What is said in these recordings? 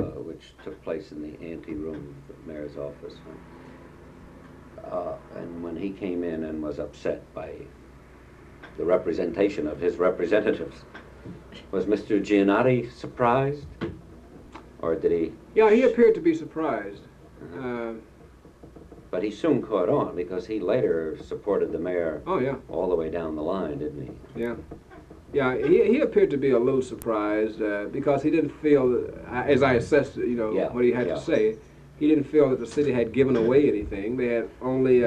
which took place in the anteroom of the mayor's office. And when he came in and was upset by the representation of his representatives, was Mr. Giannotti surprised? Or did he? Yeah, he appeared to be surprised. But he soon caught on, because he later supported the mayor. Oh, yeah. All the way down the line, didn't he? Yeah. Yeah, he appeared to be a little surprised because he didn't feel, as I assessed, what he had to say, he didn't feel that the city had given away anything. They had only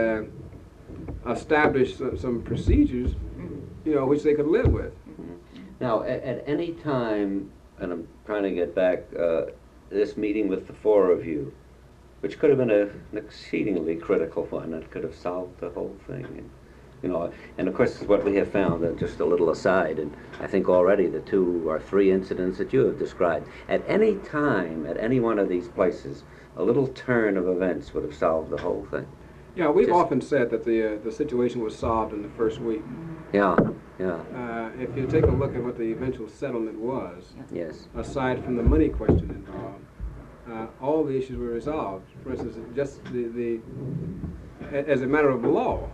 established some procedures, which they could live with. Now, at any time, and I'm trying to get back, this meeting with the four of you, which could have been an exceedingly critical one that could have solved the whole thing. And of course, what we have found, just a little aside, and I think already the 2 or 3 incidents that you have described, at any time, at any one of these places, a little turn of events would have solved the whole thing. Yeah, we've often said that the situation was solved in the first week. Yeah. If you take a look at what the eventual settlement was, yes, aside from the money question involved, all the issues were resolved. For instance, just as a matter of law,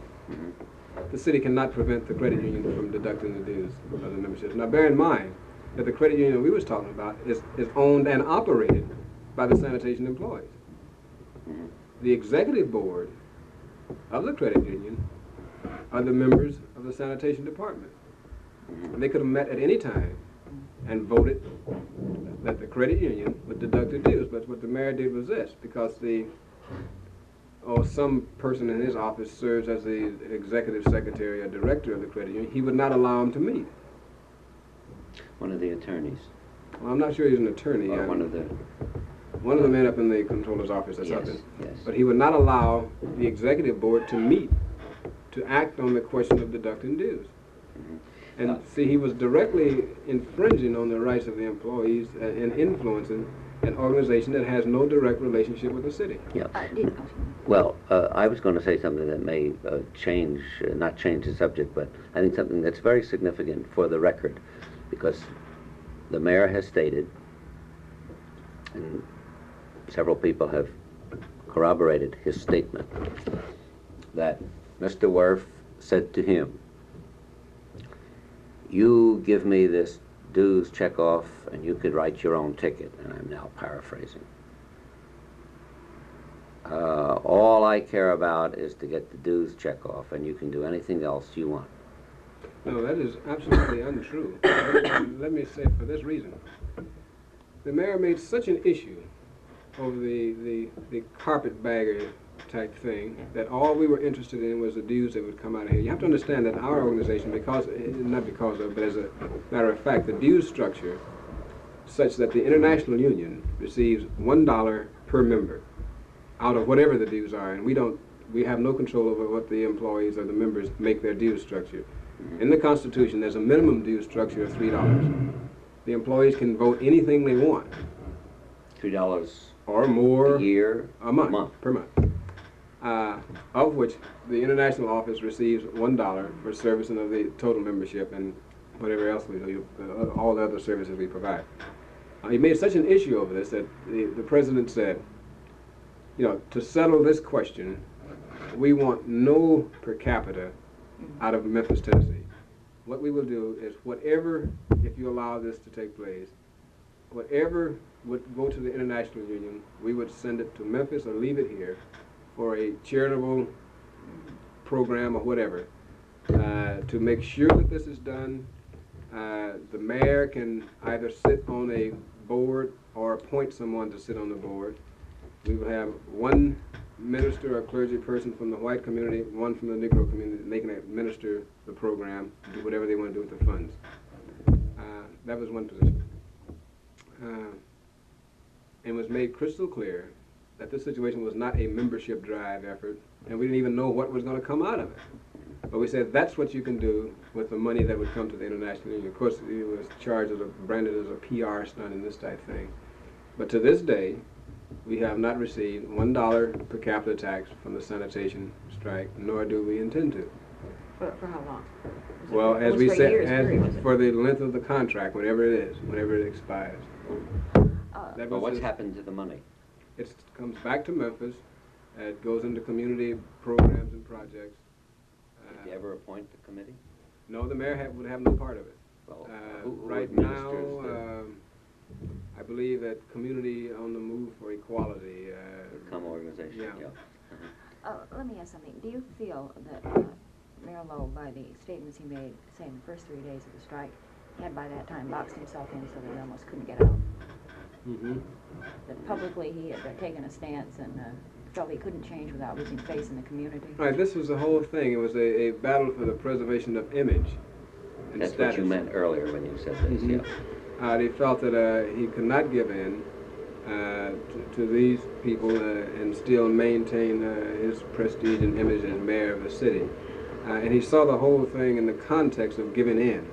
the city cannot prevent the credit union from deducting the dues of the memberships. Now, bear in mind that the credit union we was talking about is owned and operated by the sanitation employees. The executive board of the credit union are the members of the sanitation department. And they could have met at any time and voted that the credit union would deduct the dues. But what the mayor did was this, because some person in his office serves as the executive secretary or director of the credit union, he would not allow him to meet. One of the attorneys. Well, I'm not sure he's an attorney. Or one of the men up in the controller's office or something. Yes. But he would not allow the executive board to meet to act on the question of deducting dues. And see, he was directly infringing on the rights of the employees and influencing an organization that has no direct relationship with the city. Yeah. Well, I was going to say something that may not change the subject, but I think something that's very significant for the record, because the mayor has stated, and several people have corroborated his statement, that Mr. Werf said to him, "You give me this dues check off and you could write your own ticket," and I'm now paraphrasing. All I care about is to get the dues check off, and you can do anything else you want. No, that is absolutely untrue. Let me say for this reason. The mayor made such an issue over the carpetbagger type thing that all we were interested in was the dues that would come out of here. You have to understand that our organization, not because of, but as a matter of fact, the dues structure such that the International Union receives $1 per member out of whatever the dues are, and we have no control over what the employees or the members make their dues structure. In the Constitution, there's a minimum dues structure of $3. The employees can vote anything they want. $3 or more a year, a month. Per month. Of which the international office receives $1 for servicing of the total membership and whatever else we do, all the other services we provide. He made such an issue over this that the president said, to settle this question, we want no per capita out of Memphis, Tennessee. What we will do is whatever, if you allow this to take place, whatever would go to the International Union, we would send it to Memphis or leave it here for a charitable program or whatever, to make sure that this is done. The mayor can either sit on a board or appoint someone to sit on the board. We will have one minister or clergy person from the white community, one from the Negro community, and they can administer the program, do whatever they want to do with the funds. That was one position. It was made crystal clear that this situation was not a membership drive effort, and we didn't even know what was going to come out of it. But we said that's what you can do with the money that would come to the International Union. Of course, it was charged as branded as a PR stunt and this type thing. But to this day, we have not received $1 per capita tax from the sanitation strike, nor do we intend to. For how long? Well, as we said, for the length of the contract, whenever it is, whenever it expires. That Well, was what's just- happened to the money? It comes back to Memphis. It goes into community programs and projects. Did you ever appoint the committee? No, the mayor would have no part of it. Well, Uh, who right now, administers I believe that Community on the Move for Equality. the COME organization? Yeah. Let me ask something. Do you feel that Mayor Lowe, by the statements he made, saying the first 3 days of the strike, he had by that time boxed himself in so that he almost couldn't get out? Mm-hmm. That publicly he had taken a stance and felt he couldn't change without losing face in the community? Right, this was the whole thing. It was a battle for the preservation of image and That's status. what you meant earlier when you said this, Mhm. yeah. He felt that he could not give in to these people and still maintain his prestige and image as mayor of the city. And he saw the whole thing in the context of giving in.